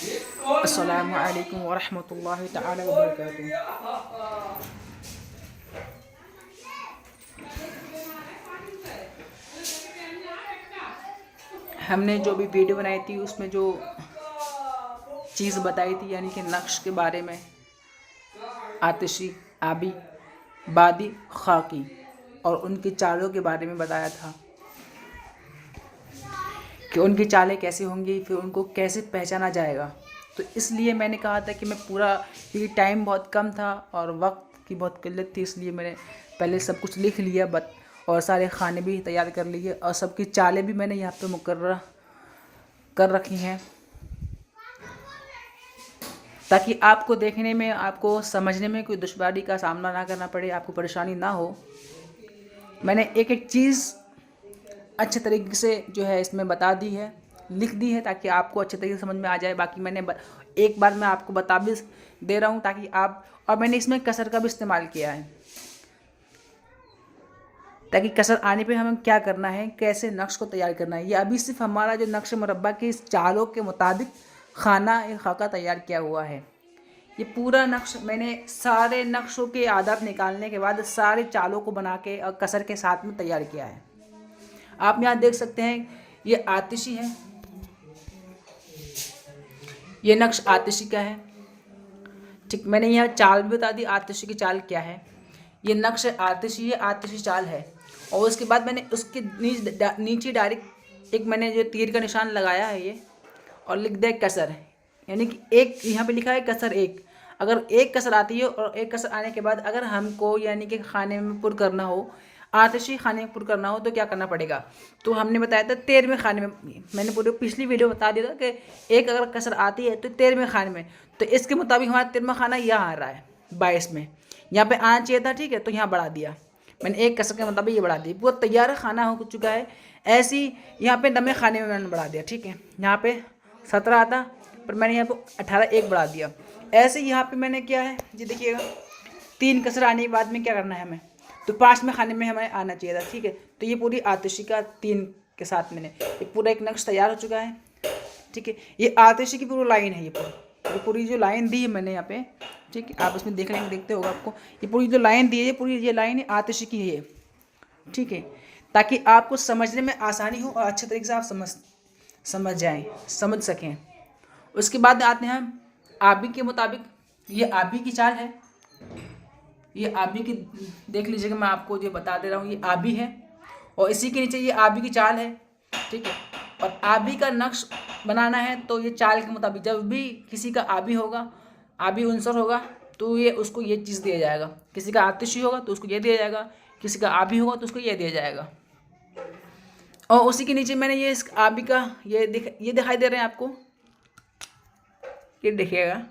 अस्सलामु अलैकुम वरहमतुल्लाहि तआला वबरकातुहू। हमने जो भी वीडियो बनाई थी उसमें जो चीज़ बताई थी यानी कि नक्श के बारे में, आतिशी, आबी, बादी, खाकी और उनकी चालों के बारे में बताया था कि उनकी चालें कैसी होंगी, फिर उनको कैसे पहचाना जाएगा। तो इसलिए मैंने कहा था कि मैं पूरा, क्योंकि टाइम बहुत कम था और वक्त की बहुत किल्लत थी, इसलिए मैंने पहले सब कुछ लिख लिया और सारे खाने भी तैयार कर लिए और सबकी चालें भी मैंने यहाँ पे मुकर्रर कर रखी हैं ताकि आपको देखने में, आपको समझने में कोई दुश्वारी का सामना ना करना पड़े, आपको परेशानी ना हो। मैंने एक एक चीज़ अच्छे तरीके से जो है इसमें बता दी है, लिख दी है, ताकि आपको अच्छे तरीके से समझ में आ जाए। बाकी मैंने एक बार मैं आपको बता भी दे रहा हूँ ताकि आप, और मैंने इसमें कसर का भी इस्तेमाल किया है ताकि कसर आने पे हमें क्या करना है, कैसे नक्श को तैयार करना है। ये अभी सिर्फ हमारा जो नक्श मुरब्बा की चालों के मुताबिक खाना खाका तैयार किया हुआ है। ये पूरा नक्श मैंने सारे नक्शों के आदाब निकालने के बाद सारे चालों को बना के और कसर के साथ में तैयार किया है। आप यहाँ देख सकते हैं, ये आतिशी है, ये नक्श आतिशी का है। ठीक, मैंने यहाँ चाल भी बता दी आतिशी की चाल क्या है। ये नक्श आतिशी है, आतिशी चाल है। और उसके बाद मैंने उसके नीचे डायरेक्ट एक मैंने जो तीर का निशान लगाया है ये, और लिख दिया कसर, यानी कि एक यहाँ पे लिखा है कसर एक। अगर एक कसर आती है और एक कसर आने के बाद अगर हमको यानी कि खाने में पुर करना हो, आतिशी खाने में पुर करना हो, तो क्या करना पड़ेगा। तो हमने बताया था 13वें खाने में, मैंने पूरी पिछली वीडियो बता दिया था कि एक अगर कसर आती है तो 13वें खाने में, तो इसके मुताबिक हमारा 13वां खाना यहाँ आ रहा है 22 में, यहाँ पे आना चाहिए था। ठीक है, तो यहाँ बढ़ा दिया मैंने, एक कसर के मुताबिक ये बढ़ा दिया, पूरा तैयार खाना हो चुका है। ऐसी यहाँ पे 9वें खाने में मैंने बढ़ा दिया। ठीक है, यहाँ पे 17 आता पर मैंने यहाँ पे 18 एक बढ़ा दिया। ऐसे यहाँ पे मैंने क्या है जी देखिएगा, 3 कसर आने के बाद में क्या करना है हमें, तो 5वें खाने में हमें आना चाहिए था। ठीक है, तो ये पूरी आतिशी का 3 के साथ मैंने ये पूरा एक नक्श तैयार हो चुका है। ठीक है, ये आतिशी की पूरी लाइन है, ये पूरी जो लाइन दी है मैंने यहाँ पे, ठीक है, आप इसमें देख लेंगे, देखते होगा आपको, ये पूरी जो लाइन दी है, ये पूरी ये लाइन आतिशी की है ये। ठीक है, ताकि आपको समझने में आसानी हो और अच्छे तरीके से आप समझ जाएं, समझ सकें। उसके बाद आते हैं हम आबी के मुताबिक। ये आबी की चाल है, ये आबी की देख लीजिएगा, मैं आपको जो बता दे रहा हूँ, ये आबी है और इसी के नीचे ये आबी की चाल है। ठीक है, और आबी का नक्श बनाना है तो ये चाल के मुताबिक, जब भी किसी का आबी होगा, आबी उनसर होगा, तो ये उसको ये चीज़ दिया जाएगा। किसी का आतिशी होगा तो उसको ये दिया जाएगा, किसी का आबी होगा तो उसको ये दिया जाएगा। और उसी के नीचे मैंने ये इस आबी का ये दिखाई दे रहे हैं आपको, ये देखिएगा,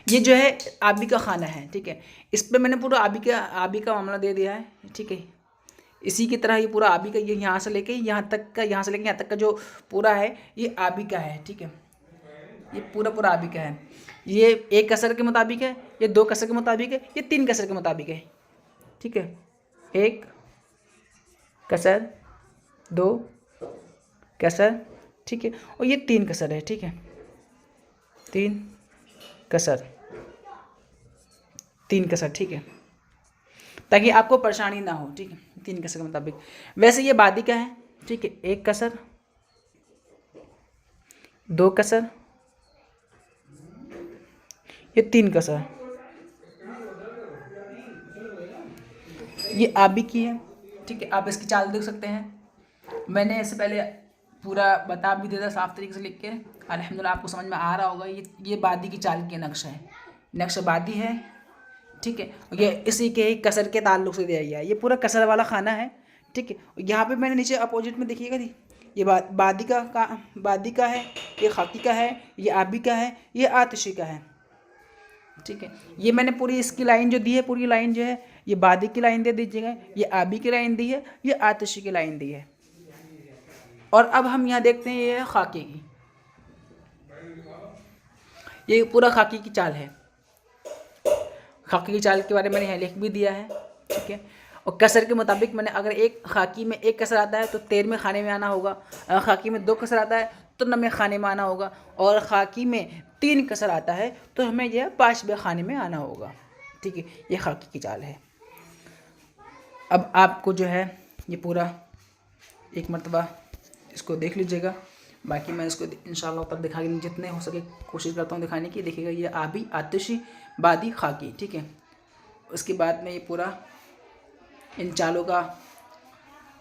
ये जो है आबी का खाना है। ठीक है, इस पर मैंने पूरा आबी का मामला दे दिया है। ठीक है, इसी की तरह ये पूरा आबी का, ये यहाँ से लेके यहाँ तक का, यहाँ से लेके यहाँ तक का जो पूरा है ये आबी का है। ठीक है, ये पूरा आबी का है। ये एक कसर के मुताबिक है, ये 2 कसर के मुताबिक है, ये 3 कसर के मुताबिक है। ठीक है, 1 कसर, 2 कसर, ठीक है, और ये 3 कसर है। ठीक है, 3 कसर, 3 कसर। ठीक है, ताकि आपको परेशानी ना हो। ठीक है, 3 कसर के मुताबिक। वैसे ये बादी का है। ठीक है, 1 कसर, 2 कसर, ये 3 कसर, ये आबी की है। ठीक है, आप इसकी चाल देख सकते हैं, मैंने इससे पहले पूरा बता भी दिया था साफ तरीके से लिख के। अल्हम्दुलिल्लाह आपको समझ में आ रहा होगा। ये बादी की चाल के नक्श है, नक्श बादी है। ठीक है, ये इसी के ही कसर के ताल्लुक से दिया गया है, ये पूरा कसर वाला खाना है। ठीक है, यहाँ पे मैंने नीचे अपोजिट में देखिएगा, ये बादी का है, ये खाकी का है, ये आबी का है, ये आतिशी का है। ठीक है, ये मैंने पूरी इसकी लाइन जो दी है, पूरी लाइन जो है ये बादी की लाइन दे दीजिएगा, ये आबी की लाइन दी है, ये आतिशी की लाइन दी है। और अब हम यहाँ देखते हैं ये खाकी की, ये पूरा खाकी की चाल है। खाकी की चाल के बारे में मैंने यहाँ लिख भी दिया है। ठीक है, और कसर के मुताबिक मैंने, अगर एक खाकी में 1 कसर आता है तो 13वें खाने में आना होगा, अगर खाकी में 2 कसर आता है तो नमे खाने में आना होगा, और खाकी में 3 कसर आता है तो हमें यह 5वें खाने में आना होगा। ठीक है, ये खाकी की चाल है। अब आपको जो है ये पूरा एक मरतबा इसको देख लीजिएगा, बाकी मैं इसको इंशाल्लाह तब दिखा जितने हो सके कोशिश करता हूँ दिखाने की। देखिएगा ये आबी, आतिशी, बादी, खाकी। ठीक है, उसके बाद में ये पूरा इन चालों का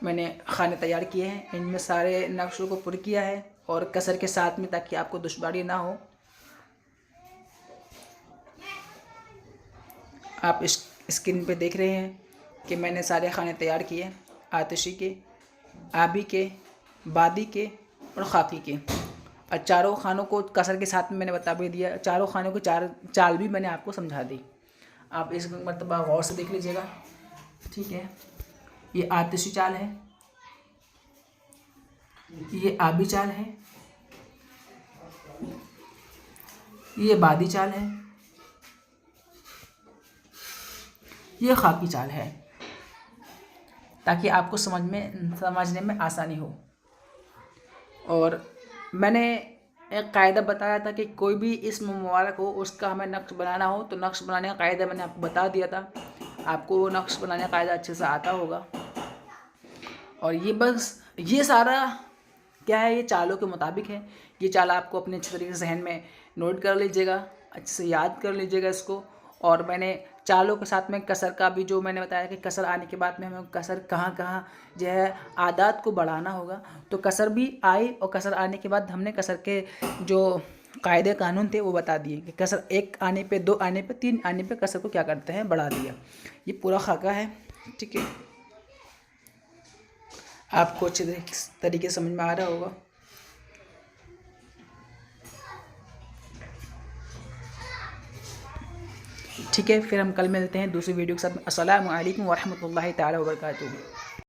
मैंने खाने तैयार किए हैं, इनमें सारे नक्शों को पुर किया है और कसर के साथ में, ताकि आपको दुश्वारी ना हो। आप इस स्क्रीन पे देख रहे हैं कि मैंने सारे खाने तैयार किए, आतिशी के, आबी के, बादी के और खाकी के। और चारों खानों को कसर के साथ में मैंने बता भी दिया, चारों खानों की चाल भी मैंने आपको समझा दी। आप इस मरतबा गौर से देख लीजिएगा। ठीक है, ये आतिशी चाल है, ये आबी चाल है, ये बादी चाल है, ये खाकी चाल है, ताकि आपको समझने में आसानी हो। और मैंने एक कायदा बताया था कि कोई भी इस्म मुबारक हो उसका हमें नक्श बनाना हो, तो नक्श बनाने का कायदा मैंने आपको बता दिया था। आपको वो नक्श बनाने का कायदा अच्छे से आता होगा। और ये बस ये सारा क्या है, ये चालों के मुताबिक है। ये चाल आपको अपने अच्छे तरीके से जहन में नोट कर लीजिएगा, अच्छे से याद कर लीजिएगा इसको। और मैंने चालों के साथ में कसर का भी जो मैंने बताया कि कसर आने के बाद में हमें कसर कहाँ कहाँ जो है आदात को बढ़ाना होगा, तो कसर भी आई। और कसर आने के बाद हमने कसर के जो कायदे कानून थे वो बता दिए कि कसर 1 आने पे, 2 आने पे, 3 आने पे कसर को क्या करते हैं, बढ़ा दिया। ये पूरा खाका है। ठीक है, आपको अच्छे तरीके से समझ में आ रहा होगा। ठीक है, फिर हम कल मिलते हैं दूसरी वीडियो के साथ। अस्सलामु अलैकुम वरहमतुल्लाहि ताला वबरकातुहू।